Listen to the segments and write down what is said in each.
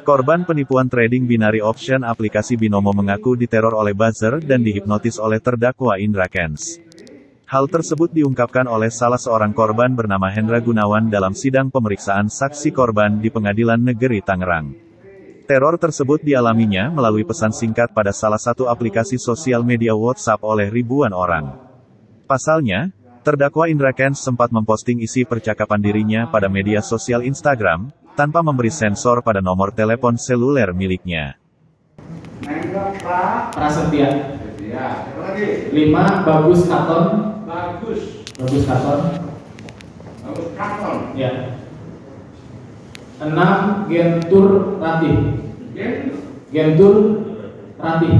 Korban penipuan trading binary option aplikasi Binomo mengaku diteror oleh buzzer dan dihipnotis oleh terdakwa Indra Kents. Hal tersebut diungkapkan oleh salah seorang korban bernama Hendra Gunawan dalam sidang pemeriksaan saksi korban di Pengadilan Negeri Tangerang. Teror tersebut dialaminya melalui pesan singkat pada salah satu aplikasi sosial media WhatsApp oleh ribuan orang. Pasalnya, terdakwa Indra Kents sempat memposting isi percakapan dirinya pada media sosial Instagram, tanpa memberi sensor pada nomor telepon seluler miliknya. Prasetya. Ya, 5 Bagus Katon. Bagus Katon. Ya. 6 Gentur Ratih. Gentur Ratih.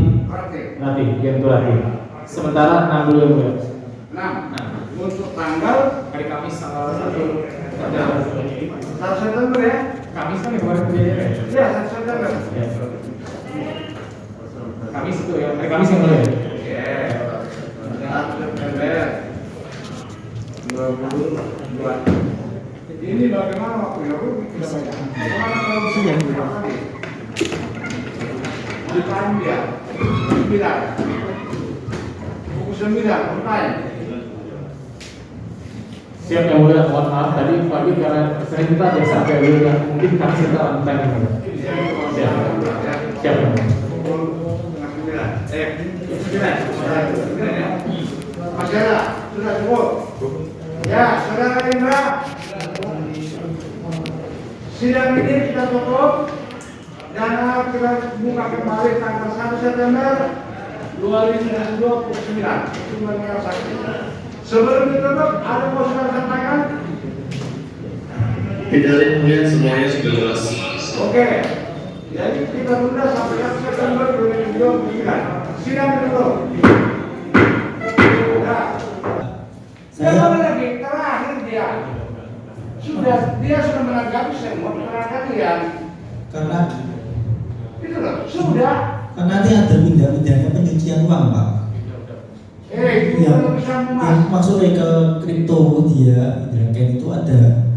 Gentur Ratih. Sementara 6 dulu ya. 6. Untuk tanggal hari Kamis tanggal 1 September ya. Kamis kan kemarin kejadiannya. Iya, 1 September. Ya. Kamis itu ya, hari Kamis yang mulai. Iya. 1 September 2022. Ini bagaimana waktunya? Kita banyak. Bagaimana kalau siang juga? Di time dia 9. Pukul 9 on time. Siap yang mulia, mohon maaf tadi pagi karena sering kita biasa sampai dulu ya, mungkin kami serta on time. Siap. Masih ada, sudah cukup. Ya, saudara Indra, sidang ini kita tutup dan kita buka kembali tanggal 1 September 2029. Itu mengenai saksi. Sebelum ditutup, ada mau saudara sampaikan? Tidak kemudian semuanya sudah jelas. Oke, jadi kita tunda sampai 1 September 2029. Sidang ditutup. Saya lagi terakhir dia sudah menanggapi semua keterangan kalian. Karena Itu loh, sudah. karena nanti ada pindah-pindahnya pencucian uang, Pak. Itu yang bisa mas. maksudnya ke kripto dia Indra Kents itu ada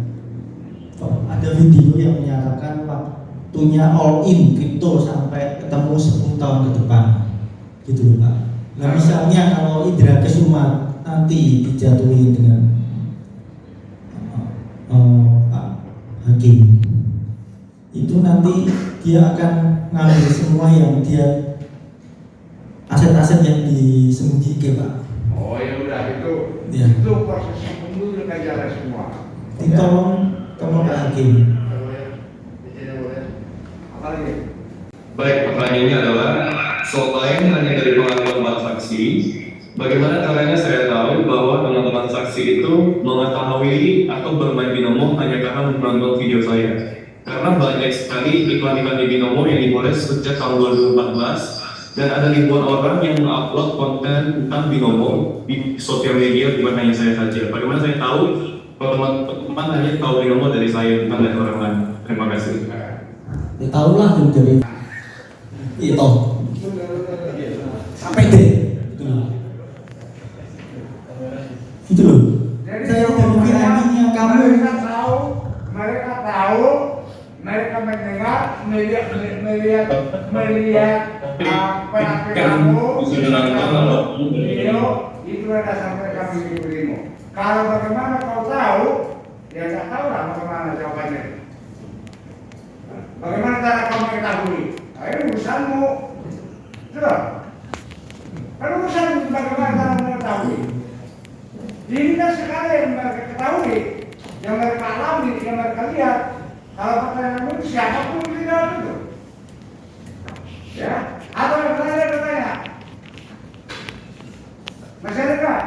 video yang menyatakan waktunya all in kripto sampai ketemu 10 tahun ke depan, gitu loh, Pak. Nah misalnya kalau Indra Kents nanti dijatuhin dengan Pak Hakim, itu nanti dia akan ngambil semua yang dia aset-aset yang disembunyikan, Pak. Oh ya udah itu. Ya. Itu proses pembunuh dengan jalan semua. Tolong Pak Hakim. Apa lagi? Baik, pertanyaannya adalah selain hanya dari pengakuan para saksi, bagaimana caranya saya tahu bahwa teman-teman saksi itu mengetahui atau bermain binomo hanya karena menonton video saya? Karena banyak sekali iklan-iklan di binomo yang dimulai sejak tahun 2014 dan ada ribuan orang yang mengupload konten tentang binomo di sosial media, bukan hanya saya saja. Bagaimana saya tahu kalau teman-teman hanya tahu binomo dari saya, bukan dari orang lain? Terima kasih. Ya tahu lah dari itu sampai deh gitu loh. Jadi Saya udah mungkin nantinya kamu mereka tahu, mereka mendengar, melihat apa kamu video itu ada sampai kami diberimu. Kalau bagaimana kau tahu, ya nggak tahu lah bagaimana jawabannya. Bagaimana cara kamu mengetahui? Ayo urusanmu, sudah. Kalau urusan bagaimana cara mengetahui? Ini kan sekali yang mereka ketahui, yang mereka alami, yang mereka lihat. Kalau pertanyaan itu siapapun tidak itu, ya. Atau yang bertanya, masih ada nggak?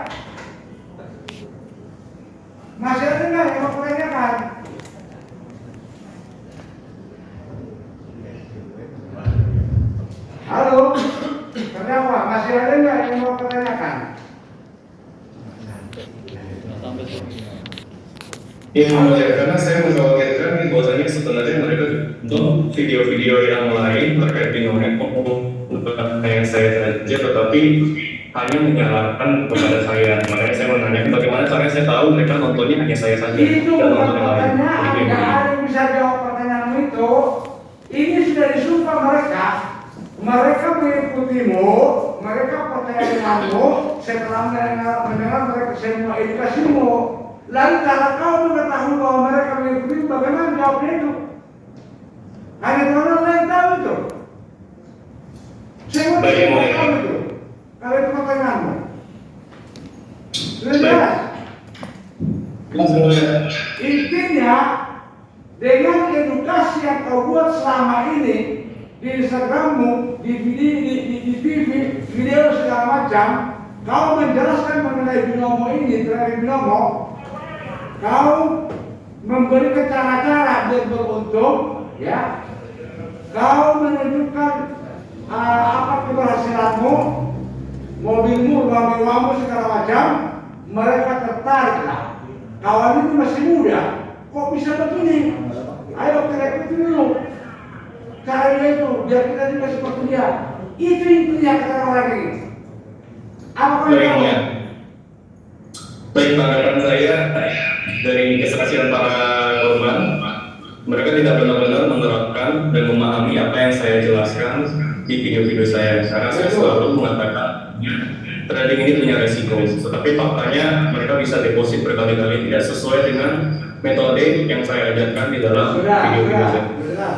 Masih ada nggak yang mau pertanyakan? Halo, terdakwa, masih ada nggak yang mau pertanyakan? Ya, karena saya mengkhawatirkan bahwasanya sebenarnya mereka untuk video-video yang lain terkait binomo bukan hanya saya saja, tetapi hanya menyalahkan kepada saya. Makanya saya menanyakan bagaimana caranya saya tahu mereka nontonnya hanya saya saja. Itu dan bukan nonton yang lain. pertanyaan, Jadi, nggak ada yang bisa jawab pertanyaanmu itu. Ini sudah disumpah mereka. Mereka mengikutimu, mereka percaya denganmu setelah mendengar mereka semua edukasimu. Lalu kalau kau mengetahui bahwa mereka mengikutimu, bagaimana jawabnya itu? Hanya orang lain tahu itu. Semua tidak tahu itu. Kalau itu pertanyaanmu. Jelas. Intinya dengan edukasi yang kau buat selama ini di Instagrammu, di TV, video segala macam, kau menjelaskan mengenai binomo ini, terhadap binomo, kau memberikan cara-cara biar beruntung, ya. Kau menunjukkan apa keberhasilanmu, mobilmu, uang-uangmu segala macam, mereka tertariklah. Kawan itu masih muda, kok bisa begini? Ayo kita ikuti dulu. Caranya itu, biar kita juga seperti dia. Itu intinya kata orang ini. Apa kau tahu? Baik, tanggapan saya dari kesaksian para korban, mereka tidak benar-benar menerapkan dan memahami apa yang saya jelaskan di video-video saya. Karena saya selalu mengatakan trading ini punya resiko, tetapi faktanya mereka bisa deposit berkali-kali tidak sesuai dengan metode yang saya ajarkan di dalam video-video saya. Sudah.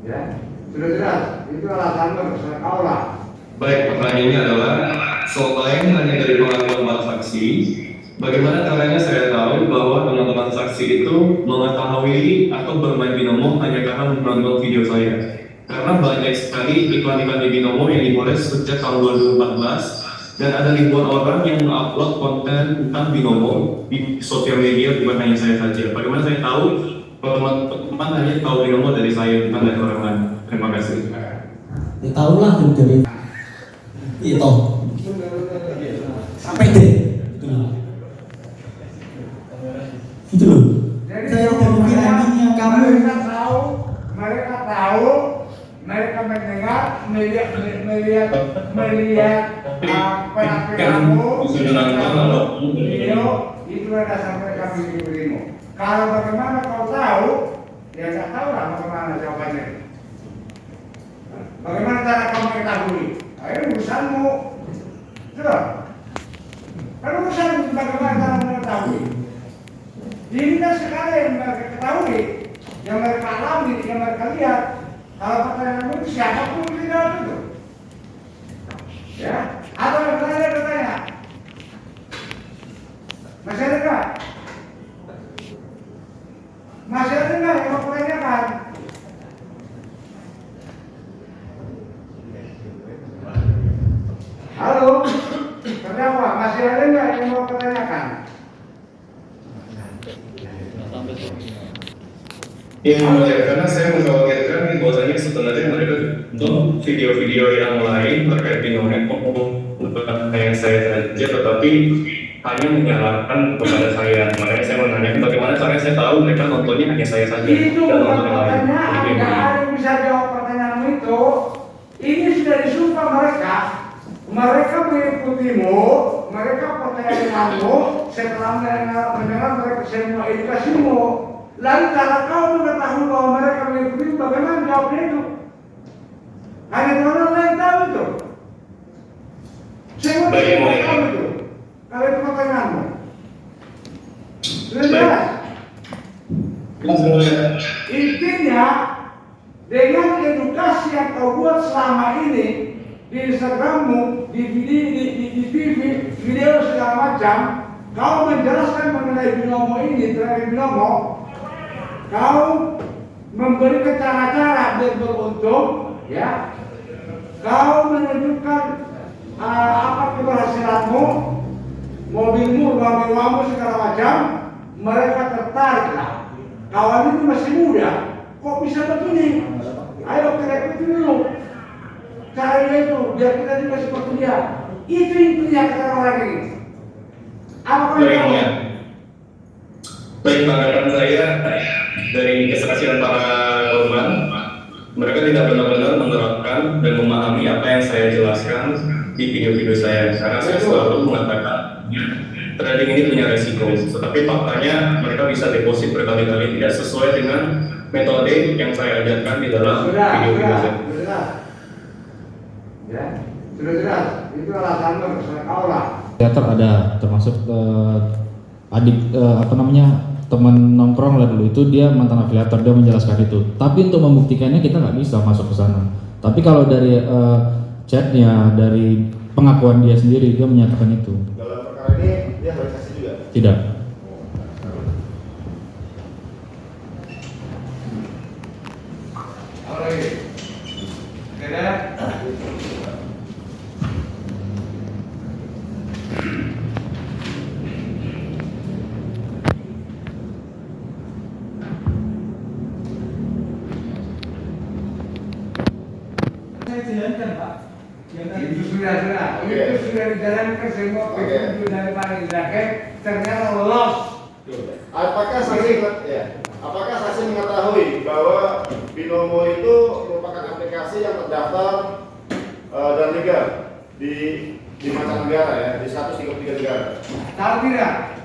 Ya, sudah jelas. Itu alasannya terserah kau lah. Baik, pertanyaannya adalah selain hanya dari pengakuan para saksi, bagaimana caranya saya tahu bahwa teman-teman saksi itu mengetahui atau bermain binomo hanya karena menonton video saya? Karena banyak sekali iklan-iklan di binomo yang dimulai sejak tahun 2014 dan ada ribuan orang yang mengupload konten tentang binomo di sosial media, bukan hanya saya saja. Bagaimana saya tahu teman-teman hanya tahu binomo dari saya, bukan dari orang lain? Terima kasih. Ya tahulah dari itu sampai deh gitu loh. Jadi Saya udah mungkin anjingnya kamu. mereka tahu, mereka mendengar, melihat penampilanmu, video, itu dasar mereka mengikutimu. Kalau bagaimana kau tahu, ya nggak tahu lah bagaimana jawabannya. Bagaimana cara kau mengetahui? Ayo urusanmu, sudah. Kalau urusan bagaimana cara mengetahui? Ini kan sekali yang mereka ketahui, yang mereka alami, yang mereka lihat. Kalau pertanyaan itu siapapun tidak itu, ya. Atau yang bertanya, masih ada nggak? Masih ada nggak yang mau pertanyakan? Halo, terdakwa, masih ada nggak yang mau pertanyakan? Yang mulia, karena saya mengkhawatirkan bahwasanya sebenarnya mereka untuk video-video yang lain terkait binomo bukan hanya saya saja, tetapi hanya menyalahkan kepada saya. Makanya saya menanyakan bagaimana caranya saya tahu mereka nontonnya hanya saya saja Itu dan bukan nonton yang lain. pertanyaan, nggak ada yang bisa jawab pertanyaanmu itu. Ini sudah disumpah mereka. Mereka mengikutimu, mereka percaya denganmu setelah mendengar mereka semua edukasimu. Lalu kalau kau mengetahui bahwa mereka mengikutimu, bagaimana jawabnya itu? Hanya orang lain tahu itu. Semua tidak tahu itu. Kalau itu pertanyaanmu. Sudah jelas. Intinya dengan edukasi yang kau buat selama ini di Instagrammu, di TV, video segala macam, kau menjelaskan mengenai binomo ini, terhadap binomo, kau memberikan cara-cara biar beruntung, ya. Kau menunjukkan apa keberhasilanmu, mobilmu, uang-uangmu segala macam, mereka tertariklah. Kawan itu masih muda, kok bisa begini? Ayo kita ikuti dulu. Caranya itu, biar kita juga seperti dia. Itu intinya kata orang ini. Apa kau tahu? Baik, tanggapan saya dari kesaksian para korban, mereka tidak benar-benar menerapkan dan memahami apa yang saya jelaskan di video-video saya. Karena saya selalu mengatakan trading ini punya resiko. Tetapi faktanya mereka bisa deposit berkali-kali tidak sesuai dengan metode yang saya ajarkan di dalam video saya. Sudah. Ya, sudah jelas. Itu alasan saya tahu lah. Teater ada, termasuk teman nongkrong lah dulu itu dia mantan afiliator, dia menjelaskan itu. Tapi untuk membuktikannya kita nggak bisa masuk ke sana. Tapi kalau dari chatnya, dari pengakuan dia sendiri, dia menyatakan itu. Dalam perkara ini dia harus saksi juga. Tidak. Apa lagi? Ada? Saya jalankan Pak. Itu sudah. Itu sudah dijalankan semua petunjuk dari Pak Indraken, ternyata lolos. Apakah saksi mengetahui bahwa Binomo itu merupakan aplikasi yang terdaftar dan legal di mancanegara ya, di 133 negara? Tahu tidak?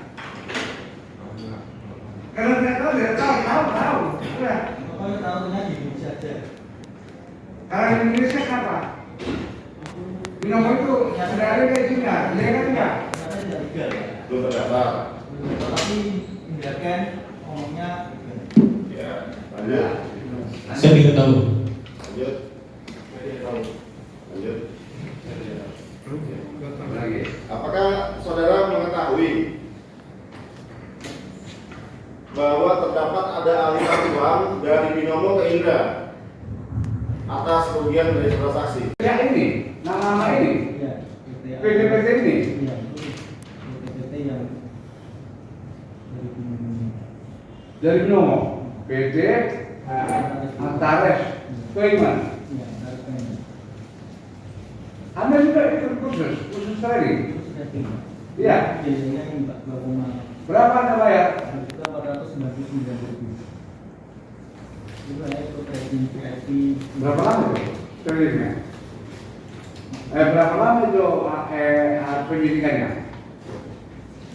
Kalau tidak tahu, tidak tahu. Sudah. Pokoknya tahunya di Indonesia aja. Kalau di Indonesia apa? Binomo itu sudah ada di China, iya kan enggak? Karena tidak legal. Belum terdaftar. Tapi Indraken ngomongnya Ya, lanjut. Saya tidak tahu. Lanjut. Lanjut. Apa lagi? Apakah saudara mengetahui bahwa terdapat ada aliran uang dari Binomo ke Indra atas kerugian dari saudara saksi? Ya ini, nama ini, ya PT ini. Iya, itu PT yang Dari Binomo, PT Antares Payment. Iya, harus pengen. Anda juga ikut khusus trading. Itu sudah tinggal. Iya. Biasanya ini Pak 2,5 Berapa Anda bayar? juta 499.000. Itu saya ikut trading VIP. Berapa lama itu tradingnya? Berapa lama itu penyidikannya?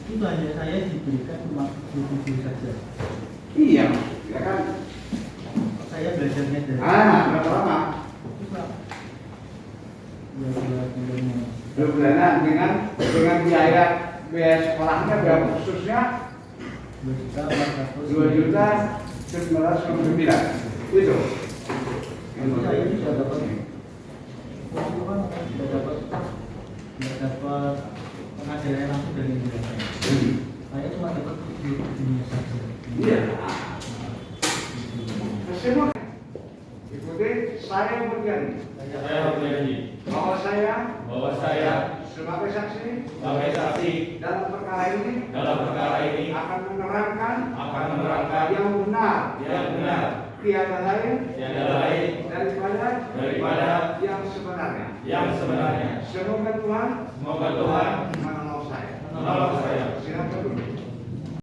Itu hanya saya diberikan cuma 27 saja. Iya, ya kan? Saya belajarnya dari Berapa lama? itu Pak. Ya, 2 bulan. 2 bulanan dengan biaya sekolahnya, biaya khususnya 2.999.000. Itu. Itu saya sudah dapat pengajaran langsung dari Indonesia. Saya cuma dapat di dunia saja. Iya. Semua ikuti saya berjanji bahwa saya sebagai saksi dalam perkara ini akan menerangkan yang benar tiada lain daripada yang sebenarnya. Semoga Tuhan menolong saya. Silakan dulu.